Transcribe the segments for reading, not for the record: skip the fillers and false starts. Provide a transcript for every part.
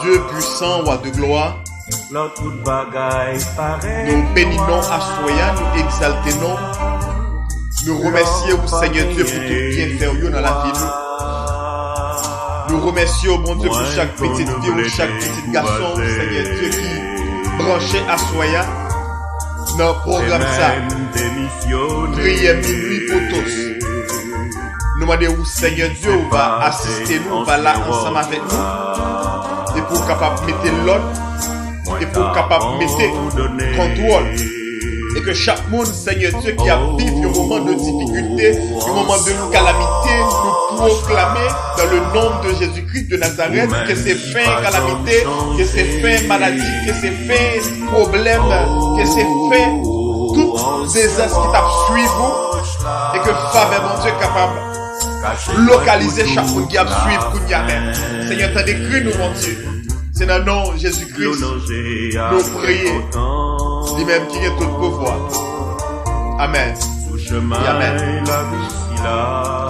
Dieu puissant, roi de gloire, nous bénissons à Soya, nous exaltons, nous remercions Seigneur Dieu pour tout bienfait dans la vie. Nous remercions bon Dieu pour chaque petite fille, chaque petit garçon, Seigneur Dieu qui branché à Soya dans le programme ça. Prière minuit pour tous. Nous demandons Seigneur Dieu va assister nous, va là ensemble avec nous. Et pour capable mettre l'ordre, et pour capable mettre contrôle. Et que chaque monde, Seigneur Dieu, qui a vécu un moment de difficulté, un moment de calamité, nous proclamer dans le nom de Jésus-Christ de Nazareth que c'est fin calamité, que c'est fin maladie, que c'est fin problème, que c'est fin tout désastre qui t'a suivi et que Femme, mon Dieu, capable localiser chaque monde qui a suivi pour y aller. Seigneur, t'as décrit nous, mon Dieu. C'est dans le nom de Jésus-Christ, nous prions. Lui-même qui est tout pouvoir. Amen. Et Amen.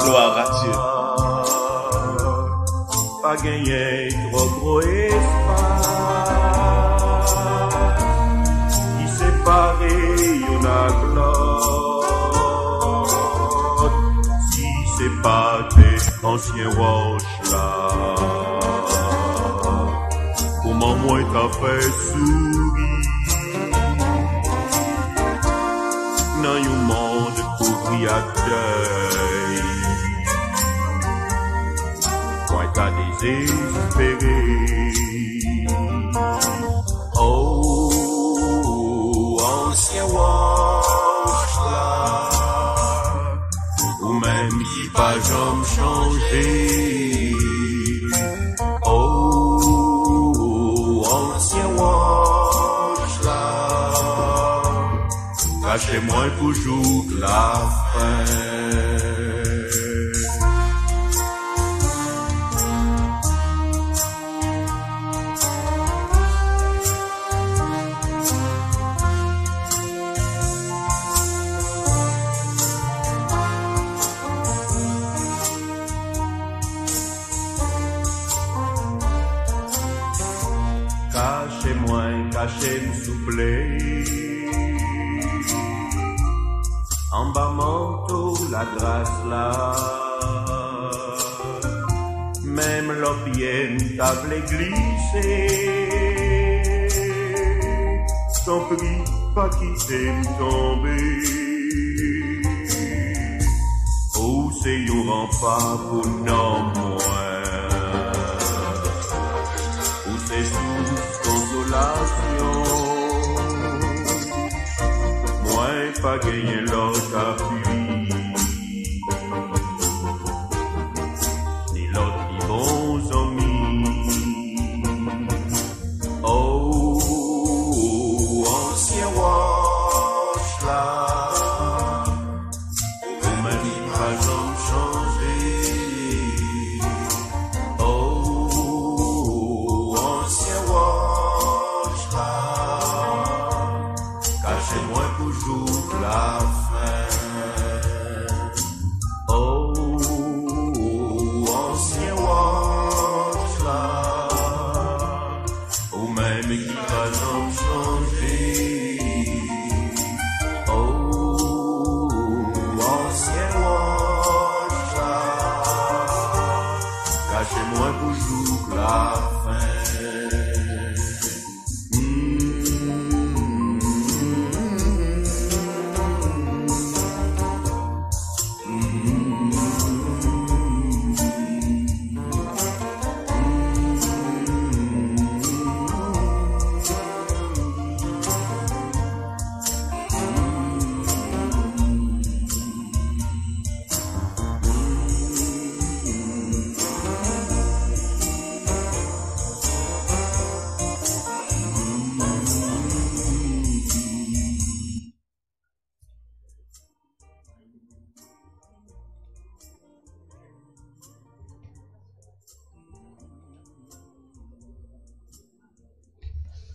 Gloire à Dieu. Pas gagner trop gros espace qui séparé y'en a gloire si c'est pas des anciens roches là comment moi t'as fait sourire dans un monde couvri à deuil moi t'as désespéré oh ancien wash là ou même qui pas jamais changé oh ancien wash là cachez-moi toujours la fin. Cachez-moi, cachez-moi soufflé. En bas manteau, la grâce là. Même l'opienne table glissée. T'en prie, pas quitter me tomber. Oh, c'est un rempart pour non moins. Où c'est source consolation. Moins pas gagner l'autre appui. Ni l'autre ni bons amis. Oh, ancien wash là. Vous m'avez pas jamais changé. Oh, ancien wash là. Cachez-moi toujours la fin. Oh, ancien wash là. Ou même qui va jamais changer. Oh, ancien wash là. Cachez-moi toujours la fin.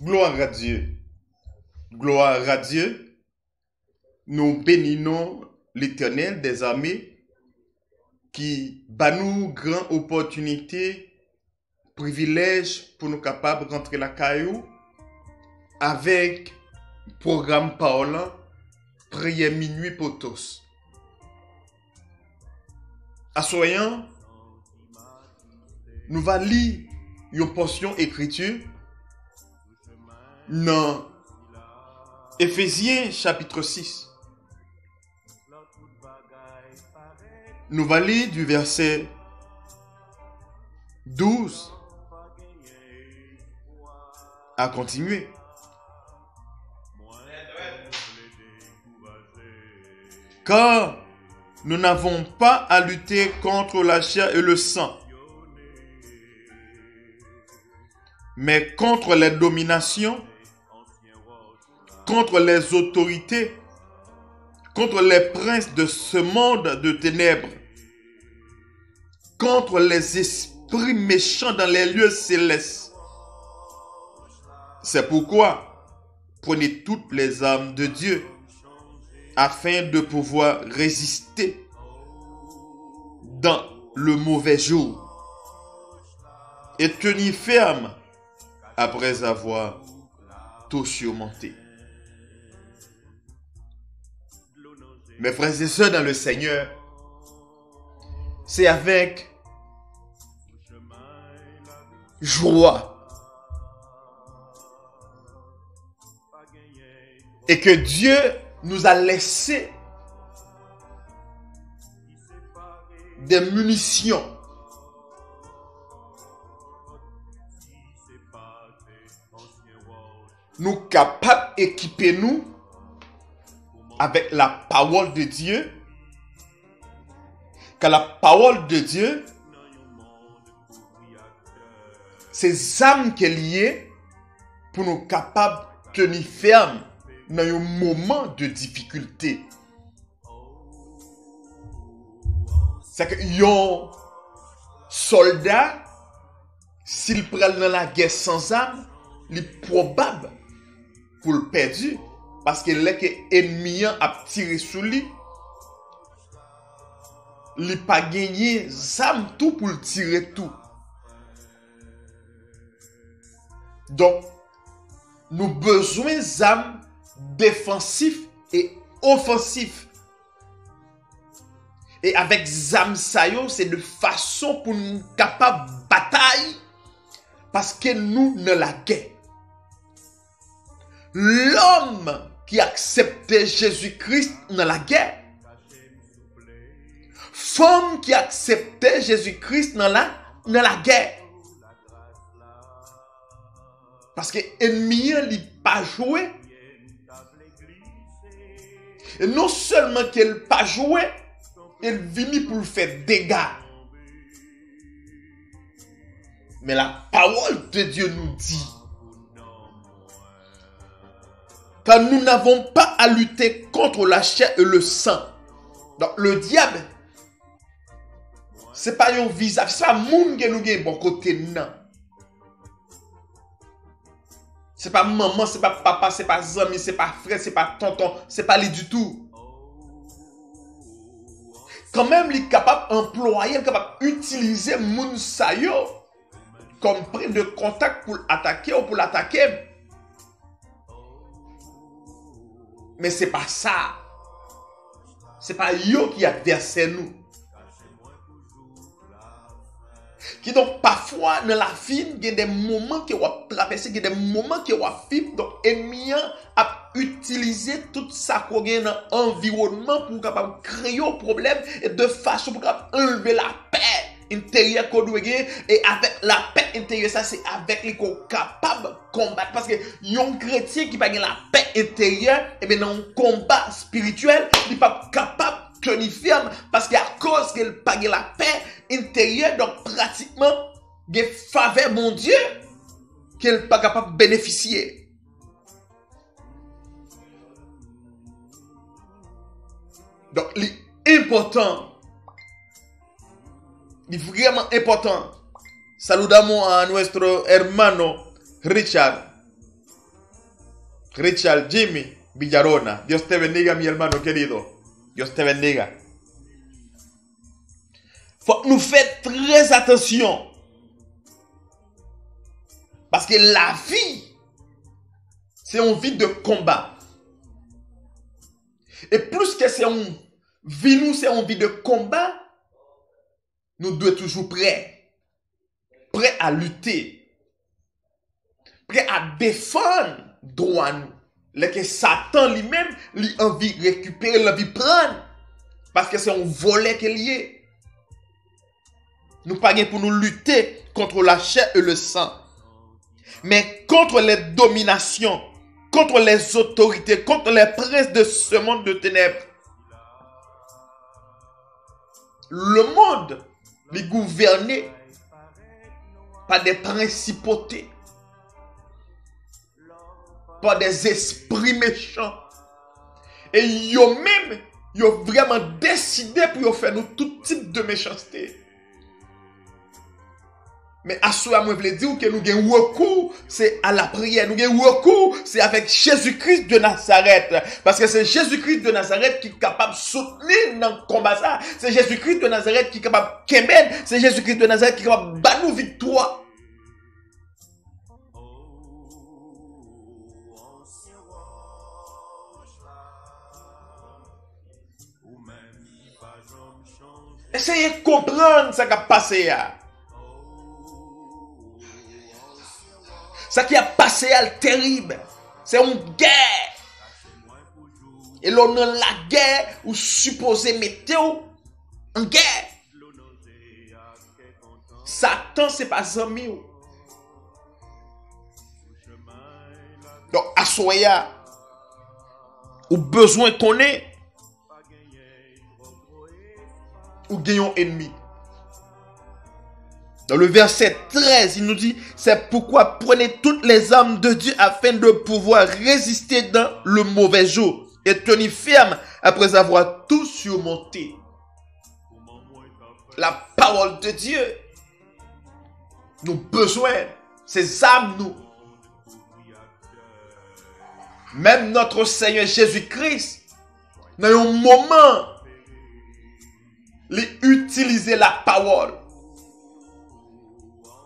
Gloire à Dieu. Gloire à Dieu. Nous bénissons l'Éternel des armées qui bat nous grande opportunité privilège pour nous capables de rentrer la caillou avec programme Paola, prière minuit pour tous. Assoyant, nous allons lire une portion écriture dans Éphésiens chapitre 6. Nous allons lire du verset 12 à continuer. Car nous n'avons pas à lutter contre la chair et le sang, mais contre les dominations, contre les autorités, contre les princes de ce monde de ténèbres, contre les esprits méchants dans les lieux célestes. C'est pourquoi prenez toutes les armes de Dieu afin de pouvoir résister dans le mauvais jour et tenir ferme après avoir tout surmonté. Mes frères et sœurs dans le Seigneur, c'est avec joie et que Dieu nous a laissé des munitions nous capables d'équiper nous avec la parole de Dieu, car la parole de Dieu, ces âmes qui sont liées pour nous capables de tenir ferme dans un moment de difficulté. C'est que un soldat, s'il prend dans la guerre sans armes, il est probable pour le perdre. Parce que l'ennemi a tiré sur lui, il n'a pas gagné des armes tout pour le tirer tout. Donc, nous avons besoin d'armes défensifs et offensifs. Et avec zam sayo, c'est de façon pour nous capables de bataille parce que nous ne la guerre. L'homme qui acceptait Jésus-Christ dans la guerre. Femme qui acceptait Jésus-Christ dans la guerre. Parce que l'ennemi n'a pas joué. Et non seulement qu'il n'a pas joué, il vient pour faire dégâts. Mais la parole de Dieu nous dit, car nous n'avons pas à lutter contre la chair et le sang. Donc le diable, ce n'est pas un visage, ce n'est pas un monde qui nous a bon côté, non. Ce n'est pas maman, ce n'est pas papa, ce n'est pas ami, ce n'est pas frère, ce n'est pas tonton, ce n'est pas lui du tout. Quand même, il est capable d'employer, il est capable d'utiliser moun sayo comme point de contact pour attaquer ou pour l'attaquer. Mais ce n'est pas ça. Ce n'est pas yo qui adverse nous. Qui donc parfois dans la vie, il y a des moments qui vont traverser, il y a des moments qui vont vivre. Donc l'ennemi a utilisé tout ça qu'on a dans l'environnement pour capable créer un problème et de façon pour capable enlever la paix intérieure qu'on doit gagner. Et avec la paix intérieure, ça c'est avec les qu'on capable de combattre. Parce que un chrétien qui n'a pas la paix intérieure, et bien dans un combat spirituel, il n'est pas capable de tenir ferme. Parce qu'à cause qu'il n'a pas la paix intérieure, donc pratiquement, il y a faveur mon Dieu qu'il n'est pas capable de bénéficier. Donc, l'important, il est vraiment important. Saludamos a nuestro hermano Richard Jimmy Villarona. Dios te bendiga, mi hermano querido. Dios te bendiga. Faut nous faire très attention. Parce que la vie, c'est une vie de combat. Et plus que c'est une vie, nous, c'est une vie de combat, nous devons être toujours prêts. Prêts à lutter. Prêts à défendre droit nous. Que Satan lui-même, lui envie récupérer, l'envie prendre. Parce que c'est un volet qu'il y est. Nous pas pour nous lutter contre la chair et le sang. Mais contre les dominations, contre les autorités, contre les princes de ce monde de ténèbres. Le monde est gouverné par des principautés, par des esprits méchants. Et yo même, yo vraiment décidé pour faire nous tout type de méchanceté. Mais à ce moment, je veux dire que nous avons recours, c'est à la prière. Nous avons recours, c'est avec Jésus-Christ de Nazareth. Parce que c'est Jésus-Christ de Nazareth qui est capable de soutenir dans le combat ça. C'est Jésus-Christ de Nazareth qui est capable de kemben. C'est Jésus-Christ de Nazareth qui est capable de battre nous victoire. Essayez de comprendre ce qui a passé. Ce qui a passé est terrible. C'est une guerre. Et l'on a la guerre ou supposé mettre en guerre. Satan, c'est pas ami. Donc, à soya, ou besoin qu'on ait, ou gagnons ennemi. Dans le verset 13, il nous dit, c'est pourquoi prenez toutes les armes de Dieu afin de pouvoir résister dans le mauvais jour et tenir ferme après avoir tout surmonté. La parole de Dieu, nous besoin, ces armes nous. Même notre Seigneur Jésus-Christ, dans un moment, il utilisait la parole.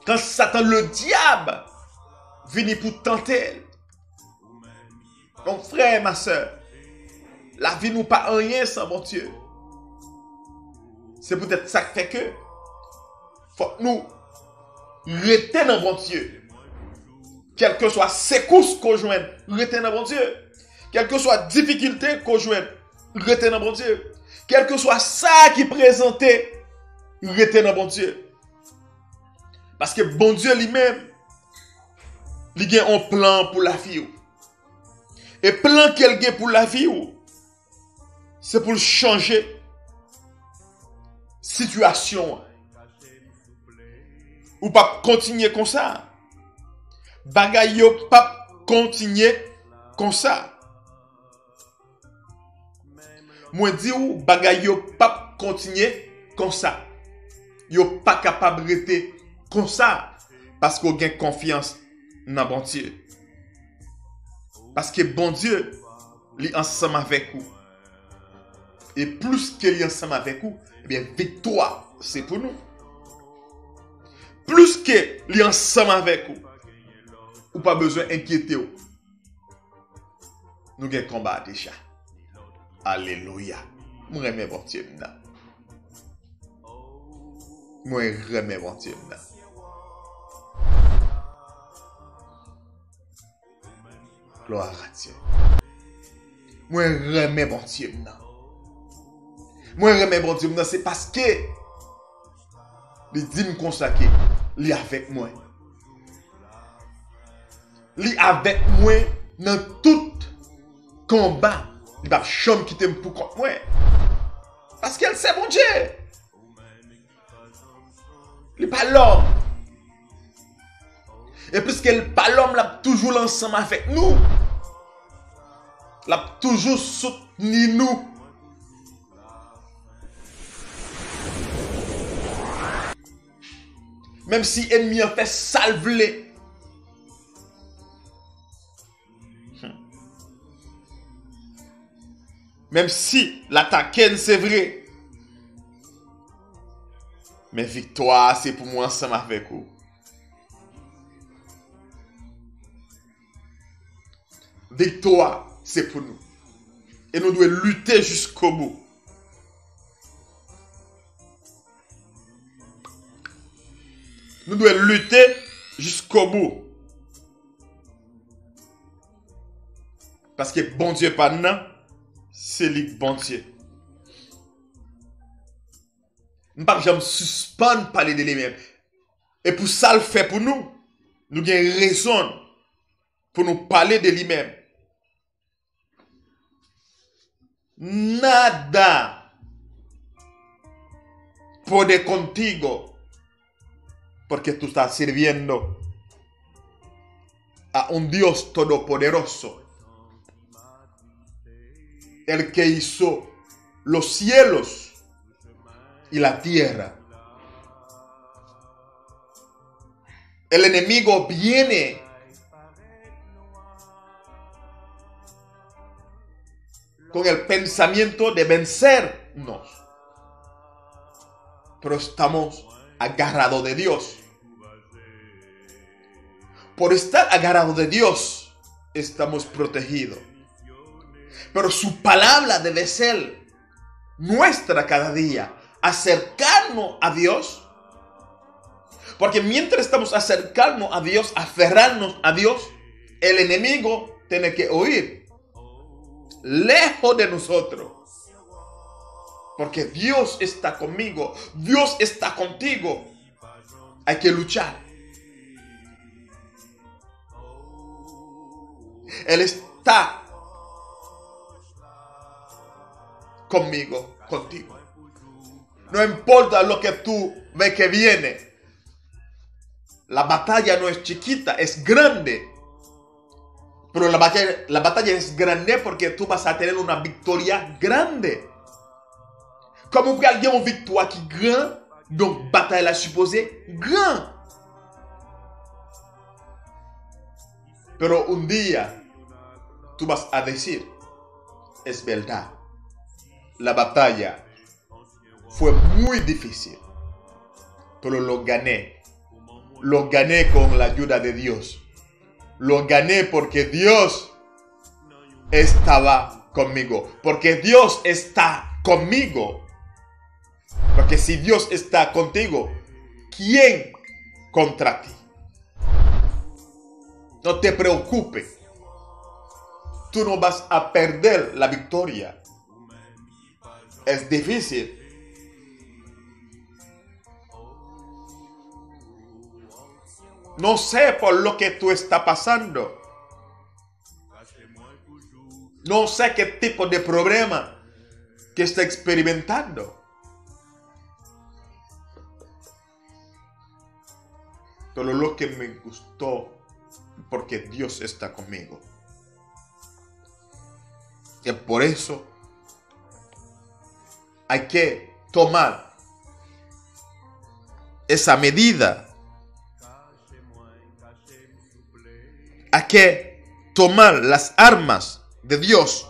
Quand Satan, le diable, vient pour tenter. Donc, frère, ma soeur, la vie nous pas rien sans mon Dieu. C'est peut-être ça qui fait que faut nous rester dans mon Dieu. Quelle que soit secousse qu'on joigne, rester dans mon Dieu. Quelle que soit difficulté qu'on joigne, rester dans mon Dieu. Quel que soit ça qui présentait, rester dans mon Dieu. Parce que bon Dieu lui-même, il a un plan pour la vie. Et plan qu'il a pour la vie, c'est pour changer situation. Ou pas continuer comme ça. Bagay yo pas continuer comme ça. Moi dis ou bagay yo pas continuer comme ça. Yo pas capable de rester comme ça, parce qu'on gagne confiance dans bon Dieu. Parce que bon Dieu, il est ensemble avec vous. Et plus qu'il est ensemble avec vous, eh bien, victoire, c'est pour nous. Plus qu'il est ensemble avec vous, ou pas besoin d'inquiéter vous. Nous gagnons combat déjà. Alléluia. Moi, remets bon Dieu maintenant. Moi, remets bon Dieu maintenant. Gloire à Dieu. Moi, remets bon Dieu maintenant. Moi, remets bon Dieu maintenant. C'est parce que il dit me consacrer. Il est avec moi. Il est avec moi dans tout combat. Il va jamais quitter pour contre moi. Parce qu'elle sait bon Dieu. Il n'est pas l'homme. Et puisqu'elle n'est pas l'homme, il a toujours ensemble avec nous. Il a toujours soutenu nous. Même si l'ennemi a fait salver. Même si l'attaque c'est vrai. Mais victoire, c'est pour moi ensemble avec vous. victoire, c'est pour nous. Et nous devons lutter jusqu'au bout. Nous devons lutter jusqu'au bout. Parce que bon Dieu pas non, c'est lui bon Dieu. Nous ne pouvons jamais suspendre parler de lui-même. Et pour ça le fait pour nous, nous avons raison pour nous parler de lui-même. Nada puede contigo, porque tú estás sirviendo a un Dios todopoderoso, el que hizo los cielos y la tierra. El enemigo viene con el pensamiento de vencernos, pero estamos agarrados de Dios. Por estar agarrados de Dios, estamos protegidos. Pero su palabra debe ser nuestra cada día. Acercarnos a Dios. Porque mientras estamos acercarnos a Dios, aferrarnos a Dios, el enemigo tiene que huir lejos de nosotros. Porque Dios está conmigo. Dios está contigo. Hay que luchar. Él está conmigo, contigo. No importa lo que tú ves que viene. La batalla no es chiquita, es grande. Pero la batalla es grande porque tú vas a tener una victoria grande. Comme vous pouvez avoir une victoire qui est grande, donc bataille la supposée grande. Pero un día tú vas a decir, es verdad, la batalla fue muy difícil, pero lo gané. Lo gané con la ayuda de Dios. Lo gané porque Dios estaba conmigo. Porque Dios está conmigo. Porque si Dios está contigo, ¿quién contra ti? No te preocupes. Tú no vas a perder la victoria. Es difícil. No sé por lo que tú estás pasando. No sé qué tipo de problema que está experimentando. Pero lo que me gustó, porque Dios está conmigo. Y por eso hay que tomar esa medida. Hay que tomar las armas de Dios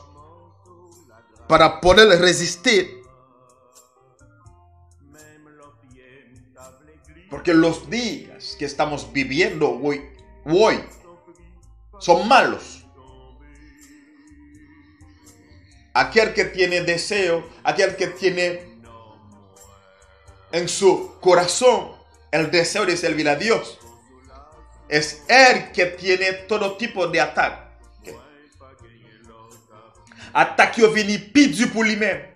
para poder resistir. Porque los días que estamos viviendo hoy son malos. Aquel que tiene deseo, aquel que tiene en su corazón el deseo de servir a Dios, es él que tiene todo tipo de ataque. Attaque qui vient pire pour lui-même.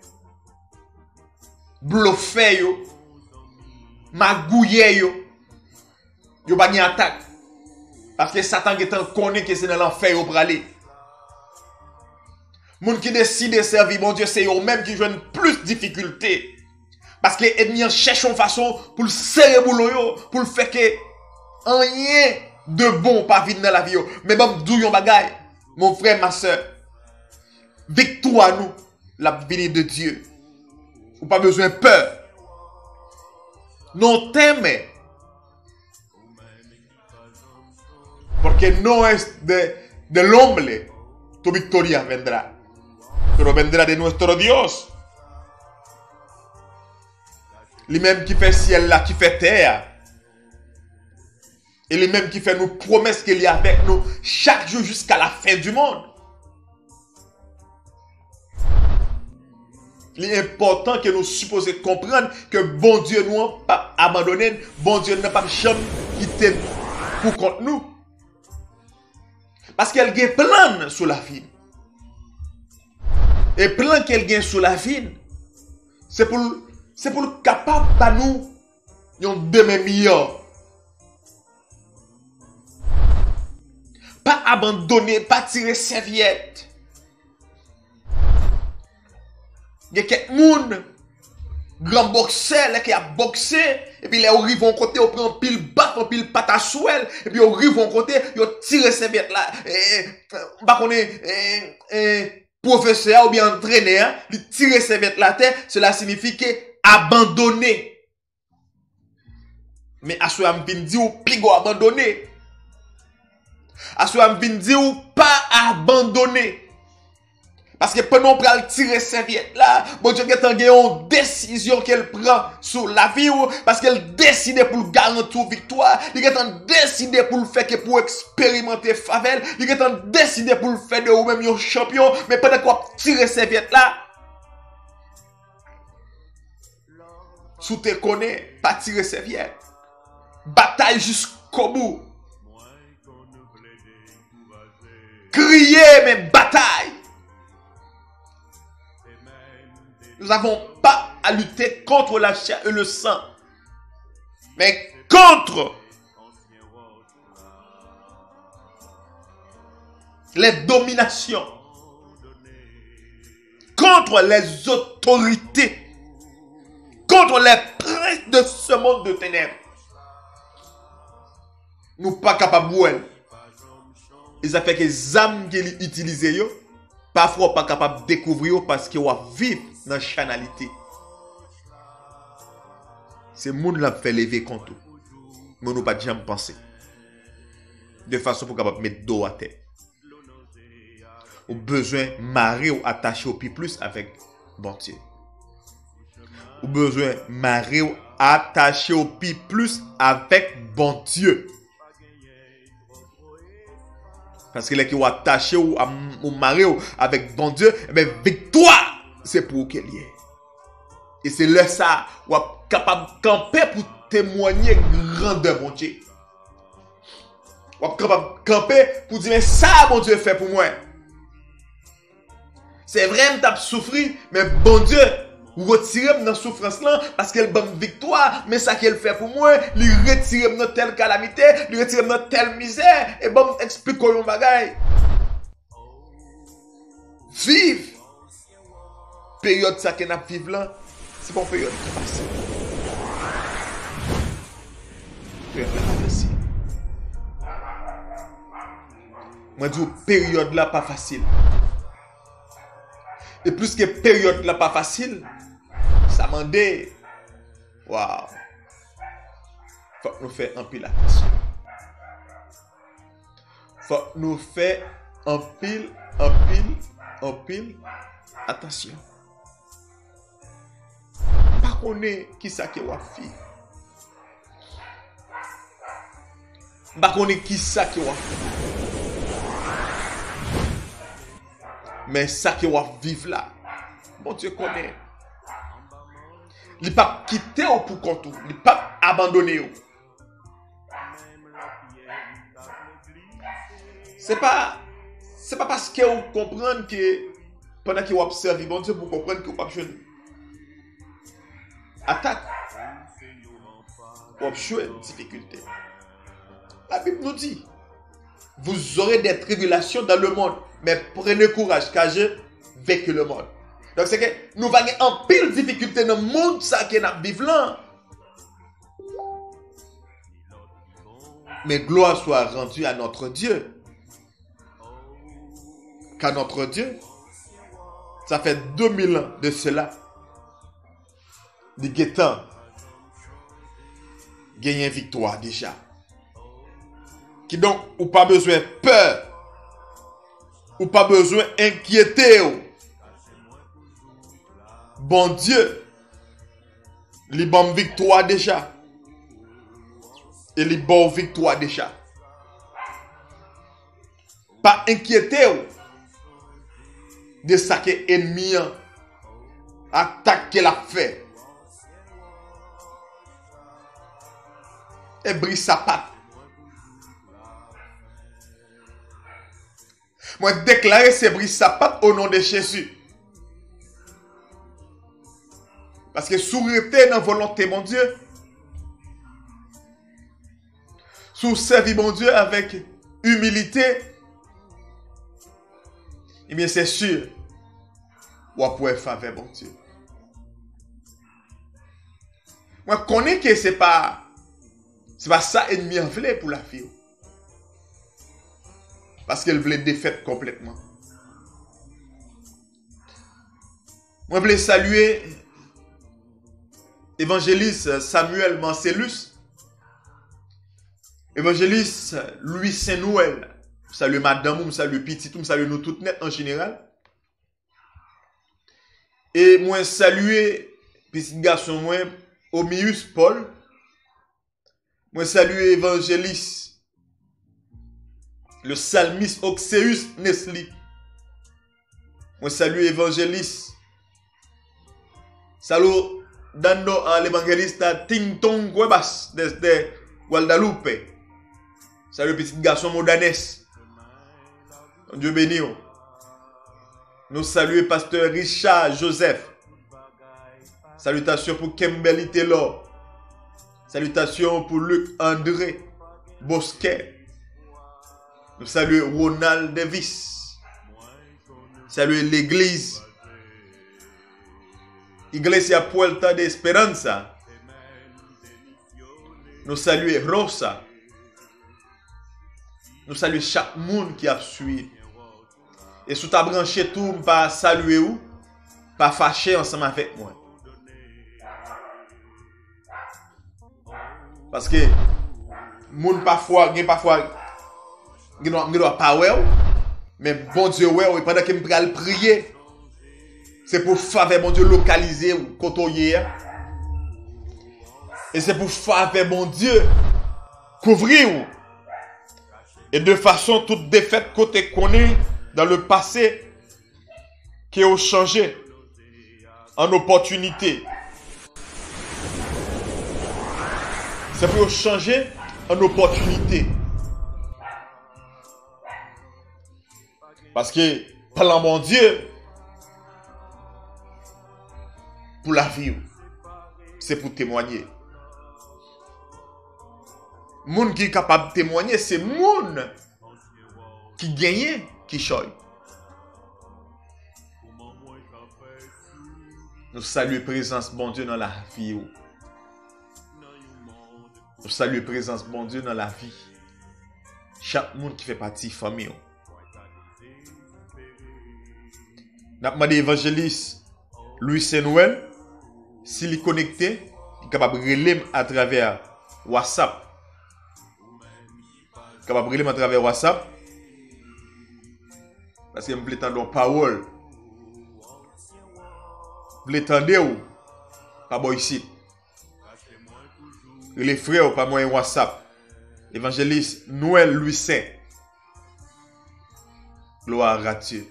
Bluffer yo, magouiller yo. Yo pas une attaque. Parce que Satan qui connaît que c'est dans l'enfer yo pour aller. Moun qui décide de servir mon Dieu, c'est eux même qui joignent plus de difficultés. Parce que l'ennemi cherche une façon pour le serrer boulot yo, pour le faire que rien de bon pas vite dans la vie yo. Mais bon, d'où yon bagay, mon frère, ma soeur. Victoire nous, la venue de Dieu. Ou pas besoin de peur. No teme. Porque no es del hombre tu victoria vendrá. Pero vendrá de nuestro Dios. Lui-même qui fait ciel là, qui fait terre. Et lui-même qui fait nous promesses qu'il est avec nous chaque jour jusqu'à la fin du monde. Il est important que nous supposons comprendre que bon Dieu nous n'a pas abandonné, bon Dieu n'a pas jamais quitté pour contre nous. Parce qu'elle a un plan sur la vie. Et plan qu'elle a sur la vie, c'est pour capable de nous un demain meilleur. Pas abandonner, pas tirer serviette. Il y a quelqu'un, grand boxeur, qui a boxé, et puis ils arrivent en côté, ils prennent pile batte, pile patte à souel, et puis ils arrivent en côté, ils tirent serviette là. Bah qu'on est professeur ou bien entraîneur, ils tirent serviette la terre, cela signifie que abandonner. Mais à ce moment là, dit ou pligo abandonner. À ce moment là, dit ou pas abandonner. Parce que pendant qu'on tirer serviette là, bon Dieu a une décision qu'elle prend sur la vie parce qu'elle décide pour garantir victoire, il a décidé pour le faire que pour expérimenter faveur, il a décidé pour le faire de ou même un champion, mais pendant qu'on tire serviette là, sous te connais, pas tirer serviette. Bataille jusqu'au bout. Crier mais bataille. Nous n'avons pas à lutter contre la chair et le sang, mais contre les dominations, contre les autorités, contre les princes de ce monde de ténèbres. Nous ne sommes pas capables de voir. Ils ont fait que les âmes qu'ils utilisent, parfois pas capables de découvrir parce qu'ils vivent dans la chanalité. C'est le monde qui fait lever contre eux. Mais nous pas jamais penser. De façon pour capable mettre dos à terre. Ou besoin marier ou attacher au pied plus avec bon Dieu. Ou besoin marier ou attacher au pied plus avec bon Dieu. Parce que les qui ont attaché ou marié avec bon Dieu, mais victoire, c'est pour qu'elle y ait. Et c'est là ça, ou capable de camper pour témoigner grandeur bon Dieu. Ou capable de camper pour dire, mais ça, bon Dieu fait pour moi. C'est vrai, je t'ai souffert, mais bon Dieu, retire dans la souffrance là, parce qu'elle bonne victoire, mais ça qu'elle fait pour moi, lui retire dans telle calamité, lui retire dans telle misère, et bon, explique-moi un bagay. Vive! Période ça qu'elle a vivre là, c'est pas une période facile. Période pas facile. Moi, je dis, période là pas facile. Et plus que période là pas facile, ça m'a dit, waouh, faut que nous fassions un pile attention. Faut que nous fassions un pile attention. Pas qu'on est qui ça qui va faire. Pas qu'on est qui ça qui va faire. Mais ça qui va vivre là, bon Dieu connaît. Il ne pas quitter pour compte, il ne pas abandonner. C'est pas parce que vous comprenez que pendant que vous observez, bon Dieu, vous comprenez que vous n'avez pas joué. Attaque. Vous avez joué une difficulté. La Bible nous dit, vous aurez des tribulations dans le monde, mais prenez courage, car j'ai vécu le monde. Donc c'est que nous avons en pile difficulté dans le monde ça qui est dans vivre là. Mais gloire soit rendue à notre Dieu. Car notre Dieu, ça fait 2000 ans de cela. De guettant, gagner victoire déjà. Qui donc, ou pas besoin de peur, ou pas besoin d'inquiéter. Bon Dieu, il bonne victoire déjà. Et il bonne victoire déjà. Pas inquiéter de ça que ennemi attaque qu'elle a fait. Et brise sa patte. Moi déclarer c'est brise sa patte au nom de Jésus. Parce que sourire dans volonté mon Dieu. Sous servir mon Dieu avec humilité. Eh bien c'est sûr. Ou pour faveur mon Dieu. Moi je connais que c'est pas ça ennemi en voulait pour la fille. Parce qu'elle voulait défaite complètement. Moi, je voulais saluer évangéliste Samuel Marcellus, évangéliste Louis Saint-Noël. Je salue madame, je salue petit, je salue nous toutes net en général. Et moi, saluer petit garçon, moi, Omius Paul. Moi, salue évangéliste le psalmiste Oxeus Nesli. Moi salue évangéliste. Salut dando à l'évangéliste Ting Tong Webas desde Guadalupe. Salut petit garçon Modanes. Dieu béni. Nous saluons pasteur Richard Joseph. Salutations pour Kimberly Taylor. Salutations pour Luc André Bosquet. Nous saluons Ronald Davis. Saluons l'église. Iglesia Puerta de Esperanza. Nous saluons Rosa. Nous saluons chaque monde qui a suivi. Et sous ta branché tout, pas saluer ou, pas fâcher ensemble avec moi. Parce que, monde parfois, il ne doit pas ouais, mais bon Dieu ouais, pendant que je vais prier, c'est pour faire bon Dieu localiser ou côtoyer. Et c'est pour faire bon Dieu couvrir. Et de façon toute défaite côté connaît dans le passé qui a changé en opportunité. C'est pour changer en opportunité. Parce que, plan mon Dieu, pour la vie, c'est pour témoigner. Moun qui est capable de témoigner, c'est moun qui gagne, qui choye. Nous saluons la présence de bon Dieu dans la vie. Nous saluons la présence de bon Dieu dans la vie. Chaque monde qui fait partie de la famille. Nous avons demandé l'évangéliste Louis Saint-Noël, s'il est connecté, il est capable de relayer à travers WhatsApp. Il est capable de relayer à travers WhatsApp. Parce que je voulais entendre parole. Je voulais entendre pas bon ici. Les frères, pas moi WhatsApp. Évangéliste Noël Louis Saint. Gloire à Dieu.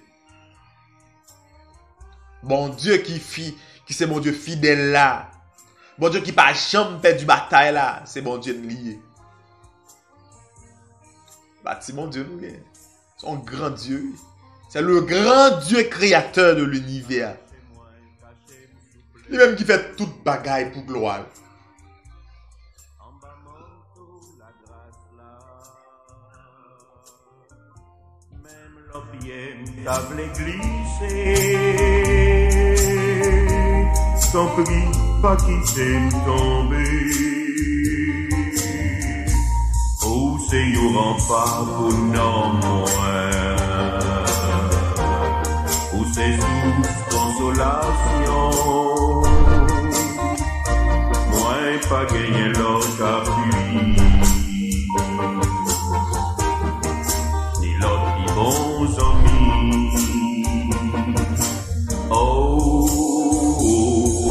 Bon Dieu qui c'est mon Dieu fidèle là. Bon Dieu qui pas jamais perdu bataille là. C'est bon Dieu lié. Bâti mon Dieu nous lié. Son grand Dieu. C'est le grand Dieu créateur de l'univers. Lui-même qui fait toute bagaille pour gloire. Table glissée, sans prix pas quitter tomber. Oh, c'est yon rempart pour non moins. Oh, c'est sous consolation. Moins pas gagner l'autre appui. Ni l'autre ni bons amis. Oh,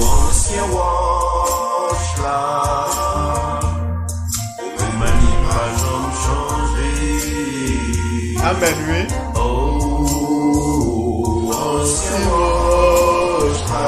ancien wash là. Même pas jamais changé. Amen, oui. Oh, ancien wash là.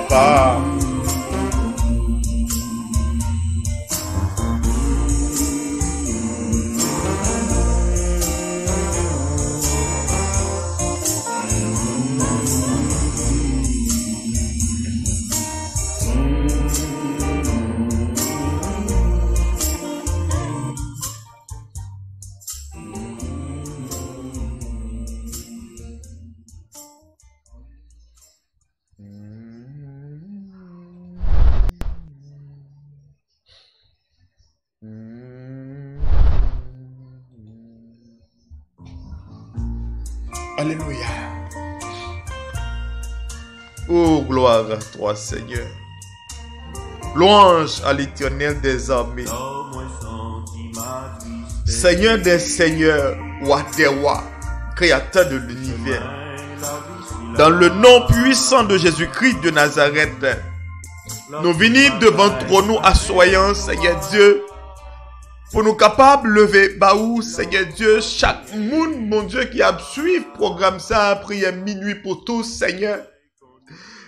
papa. Alléluia. Oh, gloire à toi, Seigneur. Louange à l'Éternel des armées. Seigneur des seigneurs, roi des rois, créateur de l'univers. Dans le nom puissant de Jésus-Christ de Nazareth, nous venons devant toi, nous assoyons, Seigneur Dieu, pour nous capables de lever, baou, Seigneur Dieu, chaque monde, mon Dieu, qui a suivi le programme ça, prière minuit pour tous, Seigneur.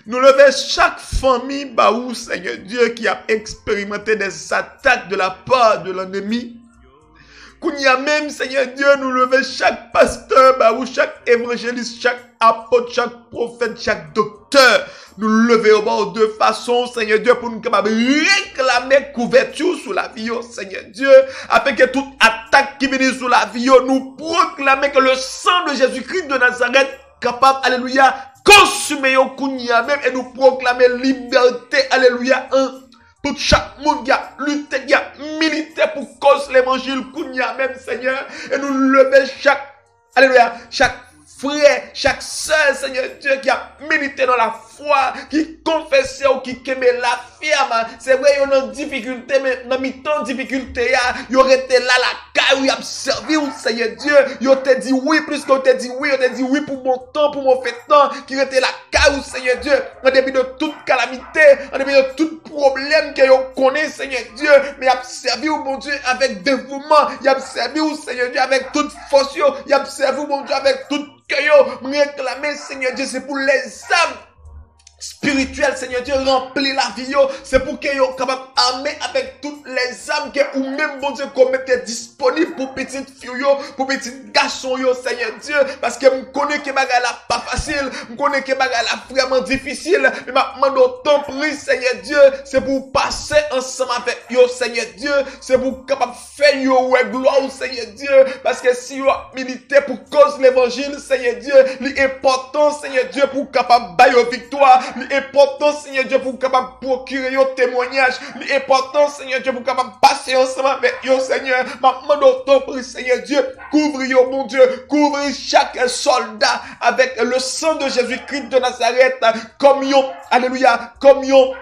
Nous lever chaque famille, baou, Seigneur Dieu, qui a expérimenté des attaques de la part de l'ennemi. Qu'on y a même, Seigneur Dieu, nous lever chaque pasteur, baou, chaque évangéliste, chaque apôtre, chaque prophète, chaque docteur. Nous lever au bord de façon, Seigneur Dieu, pour nous capables réclamer couverture sur la vie, Seigneur Dieu, afin que toute attaque qui vient sur la vie, nous proclamer que le sang de Jésus-Christ de Nazareth capable, alléluia, consumer au kounia même et nous proclamer liberté, alléluia, pour chaque monde qui a lutté, qui a milité pour cause l'évangile kounia même, Seigneur, et nous lever chaque, alléluia, chaque frère, chaque sœur, Seigneur Dieu, qui a milité dans la foi, qui confessait ou qui aimait la firme. C'est vrai, il y a une difficulté, mais dans mi-temps difficulté, il aurait été là, la caille, il a servi, Seigneur Dieu. Il te dit oui, plus qu'il te dit oui, il te dit oui pour mon temps, pour mon fait temps, qui était la caille, Seigneur Dieu, en début de toute calamité, en début de tout problème que vous connaissez, Seigneur Dieu, mais il a servi, mon Dieu, avec dévouement, il a servi, Seigneur Dieu, avec toute force, il a servi, mon Dieu, avec toute que yo réclamer, Seigneur Dieu, c'est pour les âmes spirituelles, Seigneur Dieu, remplir la vie, c'est pour que yo capable armer avec toutes les âmes que ou même, bon Dieu, qu'on mette disponible pour petites filles, pour petits garçons, Seigneur Dieu, parce que me connais que bagarre là pas facile, me connais que bagarre là vraiment difficile, mais maintenant, autant prie, Seigneur Dieu, c'est pour passer ensemble avec yo, Seigneur Dieu, c'est pour capable faire yo, ouais, gloire, Seigneur Dieu, parce que si yo milité pour cause l'évangile, Seigneur Dieu, l'important, Seigneur Dieu, pour capable bailler victoire, l'important, Seigneur Dieu, pour capable procurer un témoignage. L'important, Seigneur Dieu, pour capable passer ensemble avec yo, Seigneur. Maintenant, autant prie, Seigneur Dieu, couvre yo, mon Dieu, couvre chaque soldat avec le sang de Jésus-Christ de Nazareth, comme yo, alléluia, comme yo,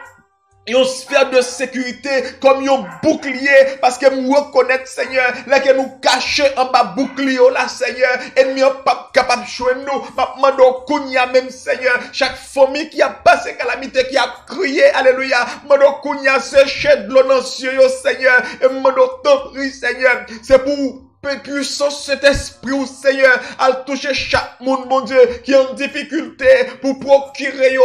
une sphère de sécurité, comme un bouclier, parce que nous reconnaissons, Seigneur, là que nous cachons en bas bouclier, là, Seigneur, ennemi pas capable de jouer nous, maintenant, kounya même, Seigneur, chaque famille qui a passé calamité, qui a crié, alléluia, maintenant, kounya séché de l'eau dans les yeux, Seigneur, et maintenant, t'en prie, Seigneur, c'est pour puissance cet esprit, Seigneur, à toucher chaque monde, mon Dieu, qui est en difficulté pour procurer,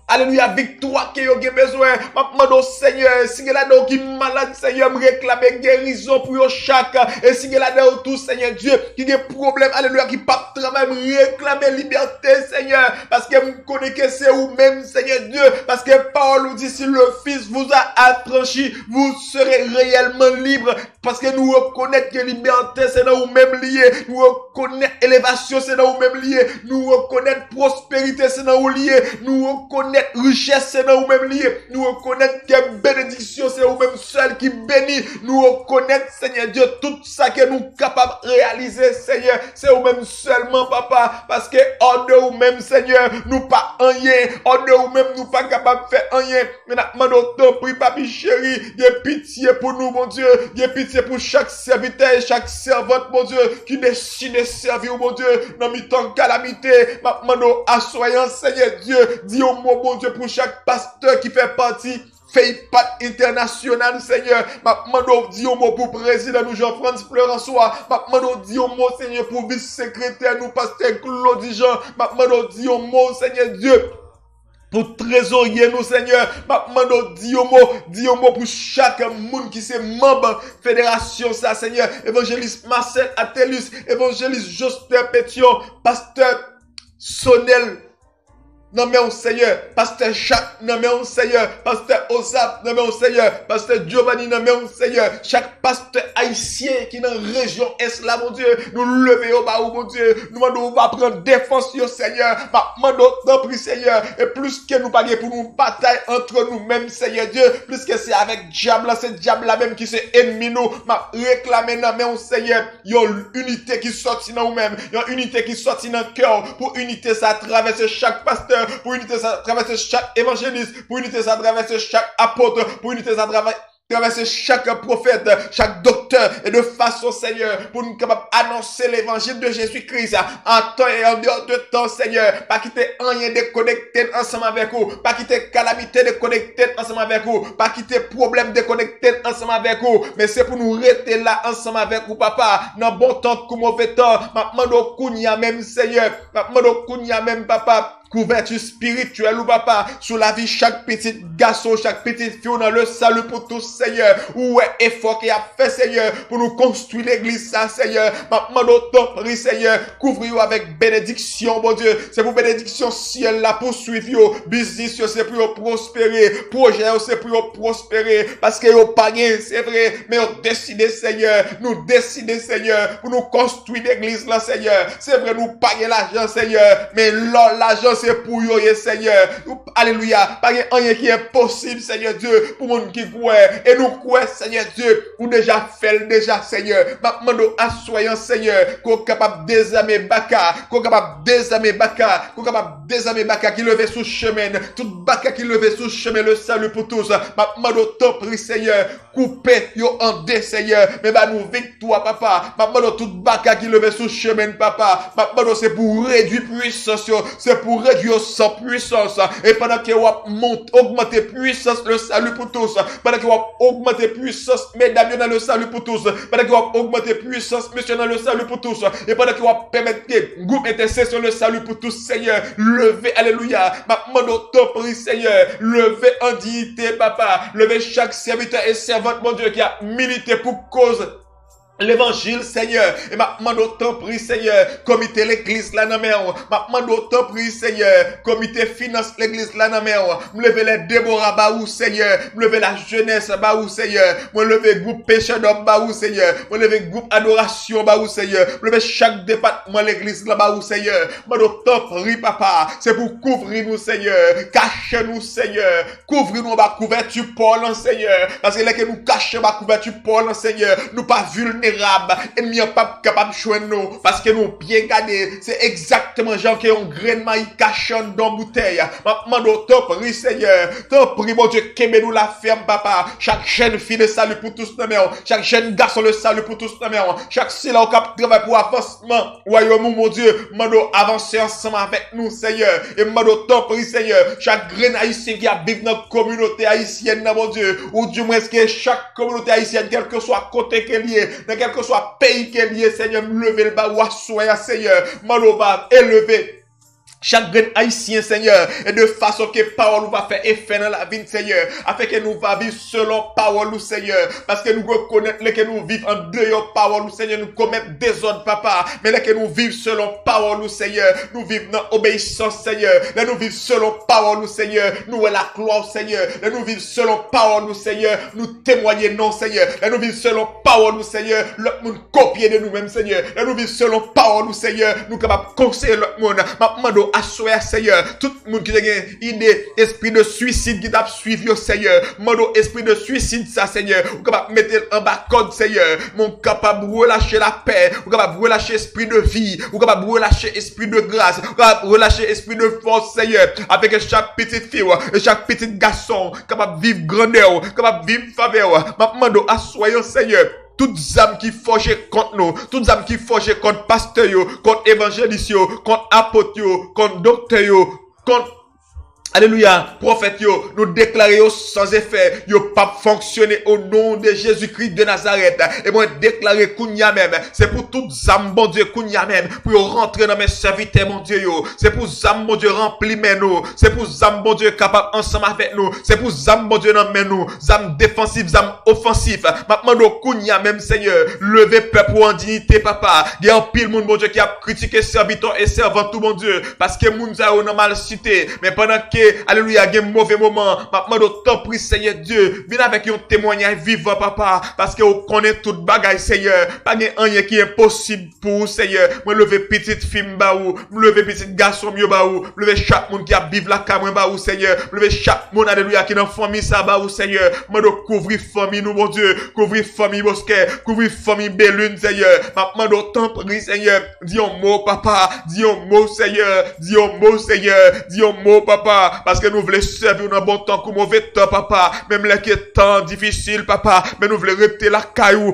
alléluia, victoire que vous avez besoin. Maintenant, Seigneur, si vous avez qui malade, Seigneur, me réclamer guérison pour chaque. Et si vous avez tout, Seigneur Dieu, qui a problème, alléluia, qui pas travail, me réclamer liberté, Seigneur. Parce que vous connaissez que c'est vous-même, Seigneur Dieu. Parce que Paul nous dit, si le Fils vous a affranchi, vous serez réellement libre. Parce que nous reconnaissons que liberté, c'est dans vous-même lié. Nous reconnaissons élévation, c'est dans vous-même lié. Nous reconnaissons prospérité, c'est dans vous lié. Nous reconnaissons richesse, c'est dans vous-même lié. Nous reconnaissons que bénédiction, c'est vous-même seul qui bénit. Nous reconnaissons, Seigneur Dieu, tout ça que nous sommes capables de réaliser, Seigneur. C'est vous-même seulement, Papa. Parce que hors de vous-même, Seigneur, nous pas rien. Hors de vous-même, nous pas capables de faire rien. Maintenant, nous prie, Papi chéri, de pitié pour nous, mon Dieu. De pitié pour chaque serviteur et chaque servante, mon Dieu, qui décide de servir, mon Dieu, dans mi-temps de calamité. Maintenant, nous assoyons, Seigneur Dieu, dis au mot, mon Dieu, pour chaque pasteur qui fait partie FAIPAT international, Seigneur. Maintenant, dis au mot pour président nous, Jean-François Fleurançois. Maintenant, dis au mot, Seigneur, pour vice-secrétaire nous, pasteur Claude Jean. Maintenant, dis au mot, Seigneur Dieu, pour trésorier nous, Seigneur. Maintenant, dis un mot pour chaque monde qui c'est membre fédération, ça, Seigneur. Évangéliste Marcel Atelius, évangéliste Justin Pétion, pasteur Sonel, nommé au Seigneur, pasteur Jacques, nommé au Seigneur, pasteur Osap, nommé au Seigneur, pasteur Giovanni, nommé au Seigneur, chaque pasteur haïtien qui est dans la région est là, mon Dieu, nous lever au bas, mon Dieu, nous demandons, on va prendre défense, Seigneur, demandons, t'en prie, Seigneur, et plus que nous parlons pour nous bataille entre nous-mêmes, Seigneur Dieu, plus que c'est avec diable, c'est diable là même qui c'est ennemi nous, m'a réclamé, nommé au Seigneur, il y a une unité qui sortit dans nous-mêmes, il y a une unité qui sortit dans le cœur, pour unité ça traverser chaque pasteur, pour unité ça traverser chaque évangéliste, pour unité ça traverser chaque apôtre, pour unité ça traverser chaque prophète, chaque docteur, et de façon, Seigneur, pour nous capables d'annoncer l'évangile de Jésus-Christ en temps et en dehors de temps, Seigneur. Pas quitter rien de connecté ensemble avec vous, pas quitter calamité de connecté ensemble avec vous, pas quitter problème de connecté ensemble avec vous, mais c'est pour nous rester là ensemble avec vous, papa, dans bon temps comme mauvais temps. Maintenant, kounya même, Seigneur, maintenant, kounya même, papa. Couverture spirituelle ou papa sur la vie chaque petit garçon, chaque petite fille dans le salut pour tous, Seigneur. Où est effort qu'il a fait, Seigneur, pour nous construire l'église, ça, Seigneur. Maintenant, notre prie, Seigneur, couvrir avec bénédiction, mon Dieu. C'est pour bénédiction ciel là, poursuivre business, c'est pour prospérer, projet, c'est pour prospérer, parce que yo pas rien, c'est vrai, mais on décide, Seigneur, nous décider, Seigneur, pour nous construire l'église là, Seigneur. C'est vrai, nous payer l'argent, Seigneur, mais l'argent c'est pour yo, Seigneur. Alléluia. Pas rien qui est impossible, Seigneur Dieu, pour mon qui croit. Et nous croyons, Seigneur Dieu, ou déjà fait, Seigneur. Maintenant, assoyons, Seigneur, qu'on capable désarmer Baka, qu'on capable désarmer Baka, qu'on capable désarmer Baka qui levait sous chemin, tout Baka qui levait sous chemin, le salut pour tous. Maintenant, t'en prie, Seigneur, coupez yo en deux, Seigneur. Mais bah, nous victoire, papa. Maintenant, tout Baka qui levait sous chemin, papa. Maintenant, c'est pour réduire puissance, c'est pour réduire sans puissance. Et pendant que vous monte, augmenter puissance, le salut pour tous. Pendant que vous augmenter puissance, mesdames, dans le salut pour tous. Pendant que vous augmenter puissance, monsieur, dans le salut pour tous. Et pendant que vous permettez que groupe intercession, le salut pour tous, Seigneur. Levez, alléluia. Maintenant, ton prix, Seigneur. Levez en dignité, papa. Levez chaque serviteur et servante, mon Dieu, qui a milité pour cause l'évangile, Seigneur. Et maintenant, autant prie, Seigneur, comité l'église là dans mer. Maintenant, autant prie, Seigneur, comité finance l'église là dans mer. Me lever les Déborah baou, Seigneur. Me lever la jeunesse baou, Seigneur. Me lever groupe péché d'homme baou, Seigneur. Me lever groupe adoration baou, Seigneur. Me lever chaque département l'église là baou, Seigneur. Maintenant, autant prie, papa. C'est pour couvrir nous, Seigneur. Cacher nous, Seigneur. Couvrir nous, ma couverture Paul, Seigneur. Parce que là que nous cachons ma couverture Paul, Seigneur. Nous pas vulnérables. Ennemi n'est pas capable de choisir nous parce que nous bien gardés. C'est exactement genre qui ont grain de maïs caché dans bouteille. Maintenant, t'en prie, Seigneur. T'en prie, mon Dieu, qu'aimez nous la ferme, papa. Chaque jeune fille le salut pour tous nos mères. Chaque jeune garçon le salut pour tous nos mères. Chaque silence au cap travail pour avancement. Royaume, mon Dieu. Maintenant, avancer ensemble avec nous, Seigneur. Et maintenant, t'en prie, Seigneur. Chaque grain haïtien qui habite dans la communauté haïtienne, mon Dieu. Ou du moins, que chaque communauté haïtienne, quel que soit côté qu'elle y est, quel que soit pays qu'elle y est, Seigneur, lever le bas ou assoyer, Seigneur, malova, élever chaque grain haïtien, Seigneur, et de façon que parole va faire effet dans la vie, Seigneur, afin que nous va vivre selon parole, Seigneur, parce que nous reconnaissons que nous vivons en dehors parole, Seigneur, nous commettons des ordres, papa, mais là que nous vivons selon parole, Seigneur, nous vivons dans obéissance, Seigneur, là nous vivons selon parole, Seigneur, nous est la gloire, Seigneur, là nous vivons selon parole, Seigneur, nous témoignons, non, Seigneur, là nous vivons selon parole, Seigneur, l'autre monde copier de nous-mêmes, Seigneur, là nous vivons selon parole, Seigneur, nous capables de conseiller l'autre monde, maintenant, assoyer, Seigneur, tout le monde qui a une idée, esprit de suicide qui t'a suivi, Seigneur, mando esprit de suicide, ça, Seigneur, ou capable de mettre en bas code, Seigneur, mon capable de relâcher la paix, ou capable de relâcher esprit de vie, ou capable de relâcher esprit de grâce, ou capable de relâcher esprit de force, Seigneur, avec chaque petite fille, et chaque petit garçon, capable de vivre grandeur, capable de vivre faveur, mando assoyer, Seigneur, toutes âmes qui forgent contre nous, toutes âmes qui forgent contre pasteur, contre évangéliste, contre apôtre, contre docteur, contre Alléluia, prophète yo, nous déclarons sans effet, yo pas fonctionner au nom de Jésus-Christ de Nazareth. Et moi déclarer kounya même, c'est pour toute âme, bon Dieu, kounya même, pour rentrer dans mes serviteurs, mon Dieu yo. C'est pour âme, mon Dieu, remplir mes nous. C'est pour âme, bon Dieu, capable ensemble avec nous. C'est pour âme, bon Dieu, dans mes nous. Âme défensive, âme offensive. Maintenant, kounya même, Seigneur, levez peuple en dignité, papa. Il y a un pile monde, mon Dieu, qui a critiqué serviteur et servant tout, mon Dieu. Parce que moun a une mal cité. Mais pendant que alléluia, il y a un mauvais moment. Maintenant, d'autant prie, Seigneur Dieu. Viens avec un témoignage vivant, papa. Parce que vous connaissez toute bagaille, Seigneur. Pas de rien qui est impossible pour vous, Seigneur. Moi, lever petite fille, baou. Lever petit garçon, mieux, baou. Lever chaque monde qui a vivre la caméra, baou, Seigneur. Lever chaque monde, alléluia, qui est dans la famille, ça, baou, Seigneur. Moi, de couvrir famille, nous, mon Dieu. Couvrir famille, Bosquet. Couvrir famille, Bellune, Seigneur. Maintenant, d'autant prie, Seigneur. Dis un mot, papa. Dis un mot, Seigneur. Dis un mot, Seigneur. Dis un mot, papa. Parce que nous voulons servir dans bon temps, comme mauvais temps, papa. Même là qui est temps difficile, papa. Mais nous voulons rester la caillou.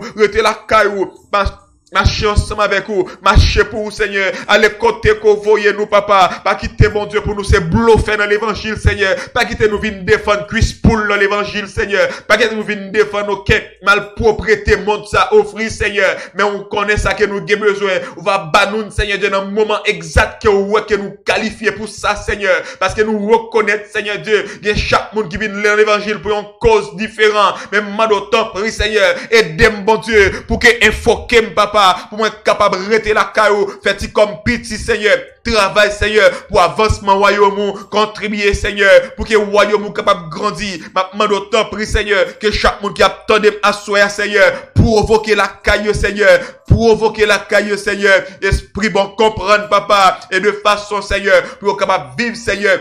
Marchez ensemble avec vous. Marchez pour vous, Seigneur. Allez côté qu'on voyez nous, papa. Pas quitter, mon Dieu, pour nous, c'est bluffer dans l'évangile, Seigneur. Pas quitter nous venir défendre cuisse poule dans l'évangile, Seigneur. Pas quitter nous venir défendre nos malpropriété, monde ça offrir, Seigneur. Mais on connaît ça que nous avons besoin. On va bannir, Seigneur, dans un moment exact que nous qualifier pour ça, Seigneur. Parce que nous reconnaissons, Seigneur Dieu, il y a chaque monde qui vient dans l'évangile pour une cause différente. Mais moi, d'autant prie, Seigneur. Aidez-moi, bon Dieu, pour que infoquez, papa. Pour moi être capable de rester la caillou, faites comme petit, Seigneur. Travail, Seigneur, pour avancement royaume, contribuer, Seigneur, pour que le royaume capable de grandir. Maintenant, d'autant prie, Seigneur, que chaque monde qui a attendu à soi, Seigneur, provoquer la caillou, Seigneur, provoquer la caillou, Seigneur. Esprit bon, comprendre, papa, et de façon, Seigneur, pour capable de vivre, Seigneur.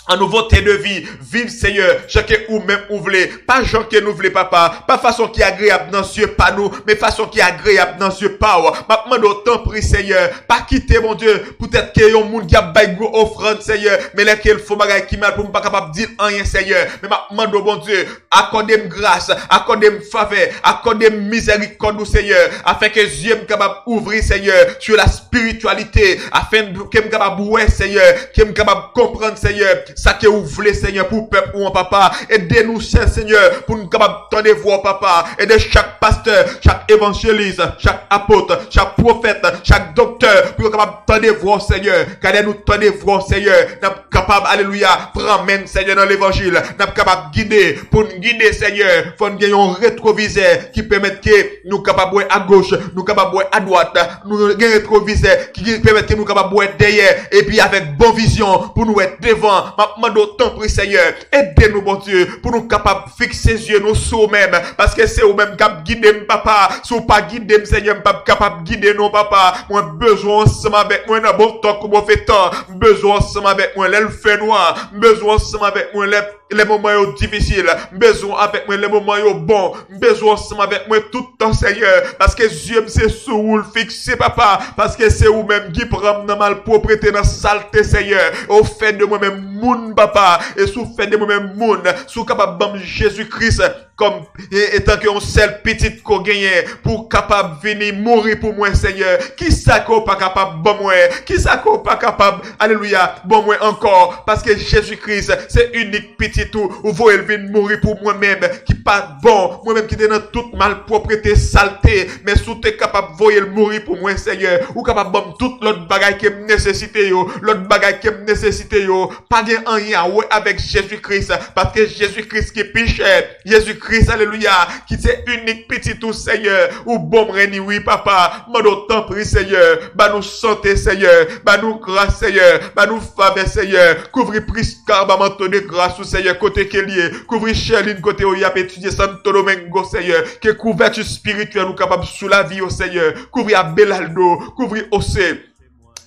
En nouveauté de vie, vive Seigneur, chacun ou même ou voulez, pas gens que nous voulons papa, pas façon qui est agréable dans Dieu, pas nous, mais façon qui est agréable dans Dieu, pas ou. Maintenant, d'autant prie Seigneur, pas quitter mon Dieu, peut-être qu'il y a un monde qui a baillé offrande Seigneur, mais là qu'il faut bagaille qui mal pour ne pas capable de dire rien Seigneur, mais maintenant, bon Dieu, accordez-moi grâce, accordez-moi faveur, accordez-moi miséricorde Seigneur, afin que Dieu me capable d'ouvrir Seigneur, sur la spiritualité, afin que me capable ouais Seigneur, que me capable comprendre Seigneur, ça que vous voulez, Seigneur, pour peuple ou papa. Aidez-nous, Seigneur, pour nous capables de voir, papa. Aidez chaque pasteur, chaque évangéliste, chaque apôtre, chaque prophète, chaque docteur, pour nous capables de voir, Seigneur. Car nous tendez voir, Seigneur. Nous sommes capables, alléluia, prendre Seigneur, dans l'évangile. Nous sommes capables de guider, pour nous guider, Seigneur. Faut nous gagner un rétroviseur qui permet que nous capables de voir à gauche, nous capables de voir à droite. Nous gagner un rétroviseur qui permet que nous capables de voir derrière. Et puis avec bonne vision, pour nous être devant. Maintenant, d'autant prie, Seigneur, aidez-nous, bon Dieu, pour nous capables de fixer les yeux, nous sur nous-mêmes, parce que c'est vous-même qui guidez, papa. Si vous pas guidez, Seigneur, pas capable de guider, non, papa. Moi, besoin ensemble avec moi, dans bon temps, comme on fait temps. Besoin ensemble avec moi, le fait noir. Besoin ensemble avec moi, les moments difficiles. Besoin avec moi, les moments bons. Besoin ensemble avec moi, tout le temps, Seigneur. Parce que Dieu, c'est sur vous le fixer, papa. Parce que c'est vous-même qui prend dans malpropriété, dans saleté, Seigneur. Au fait de moi-même, papa, et sous fait de moi-même moun, sous capable de Jésus-Christ, comme étant que on seul petit qu'on gagne, pour capable venir mourir pour moi, Seigneur. Qui ça qu'on pas capable bon moi? Qui ça qu'on pas capable, alléluia, bon moi encore? Parce que Jésus-Christ, c'est unique petit tout, où vous venir mourir pour moi-même, qui pas bon, moi-même qui est dans toute malpropriété, saleté, mais sous t'es capable de voyer le mourir pour moi, Seigneur, ou capable de toute l'autre bagaille qui me nécessite yo, l'autre bagaille qui me nécessite yo, pas de rien avec Jésus-Christ, parce que Jésus-Christ qui est plus cher, Jésus-Christ, alléluia, qui c'est unique petit tout, Seigneur, ou bon reni, oui, papa, mon autant prie, Seigneur, bah nous santé, Seigneur, bah nous grâce, Seigneur, bah nous faveur, Seigneur, couvrir Prisca, bah m'en donner grâce, Seigneur, côté qu'elle y est, couvrir Charline, côté où il y a étudié Santo Domingo, Seigneur, que couverture spirituelle ou capable sous la vie, au Seigneur, couvrir Abelaldo, couvrir Océ,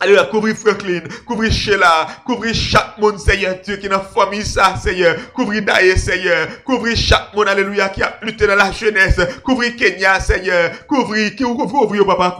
alléluia, couvrir Franklin, couvrir Sheila, couvrir chaque monde, Seigneur Dieu, qui est dans la famille, ça, Seigneur. Couvrir Daïe, Seigneur. Couvrir chaque monde, alléluia, qui a lutté dans la jeunesse. Couvrir Kenya, Seigneur. Couvrir, papa.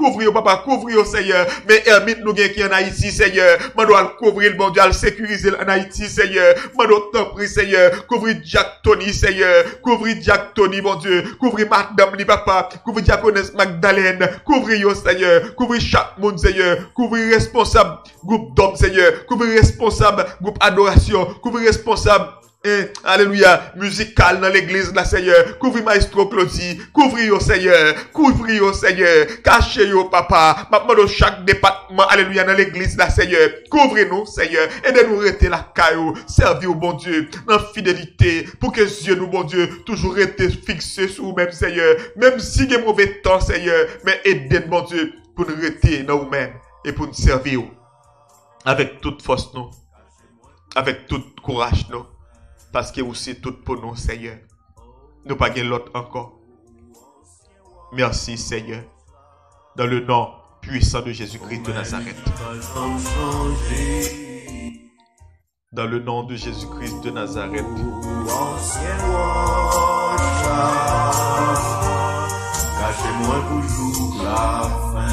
Couvrir, Seigneur. Mais Hermite, nous, qui en Haïti, Seigneur. Je dois couvrir, bon Dieu, le sécuriser en Haïti, Seigneur. Je dois t'en prier, Seigneur. Couvrir Jack Tony, Seigneur. Couvrir Jack Tony, mon Dieu. Couvrir Madame, papa. Couvrir Diaconesse Magdalene. Couvrir, Seigneur. Couvrir chaque monde, Seigneur. Couvrir responsable groupe d'hommes, Seigneur. Couvre responsable groupe adoration. Couvre responsable alléluia, musical dans l'église, là, Seigneur. Couvre Maestro Claudie. Couvre yo, Seigneur. Couvre yo, Seigneur. Cachez yo, papa. Maintenant, chaque département, alléluia, dans l'église, là, Seigneur. Couvrez-nous, Seigneur. Aidez-nous à rester la caillou. Servir au bon Dieu. Dans fidélité. Pour que Dieu, nous, bon Dieu, toujours rester fixé sur nous-mêmes, Seigneur. Même si il y a mauvais temps, Seigneur. Mais aidez-nous, bon Dieu, pour nous rester dans nous-mêmes. Et pour nous servir. Avec toute force, nous. Avec tout courage, nous. Parce que aussi tout pour nous, Seigneur. Nous pas gagner l'autre encore. Merci, Seigneur. Dans le nom puissant de Jésus-Christ de Nazareth. Dans le nom de Jésus-Christ de Nazareth. Cachez-moi toujours la fin.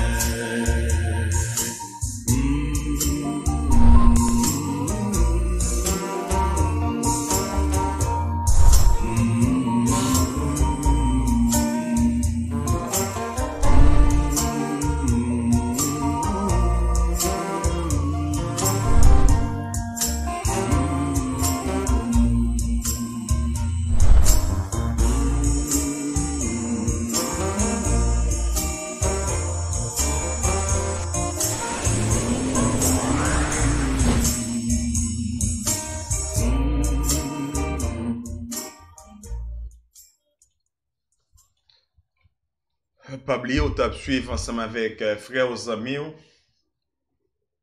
Pas oublier, on t'a suivre ensemble avec frères aux amis,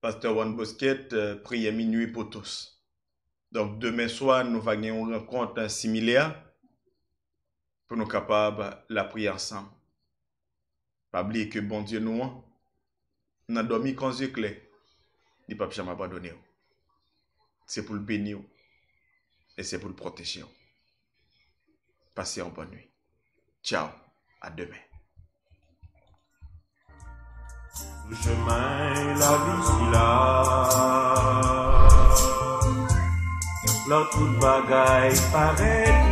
Pasteur Juan Bosquet, prière minuit pour tous. Donc demain soir, nous allons avoir une rencontre similaire pour nous capables la prier ensemble. Pas oublier que bon Dieu nous a dormi quand yeux clairs. Il ne peut jamais abandonner. C'est pour le bénir et c'est pour le protéger. Passez une bonne nuit. Ciao, à demain. Le chemin et la vie si là, là toute bagaille paraît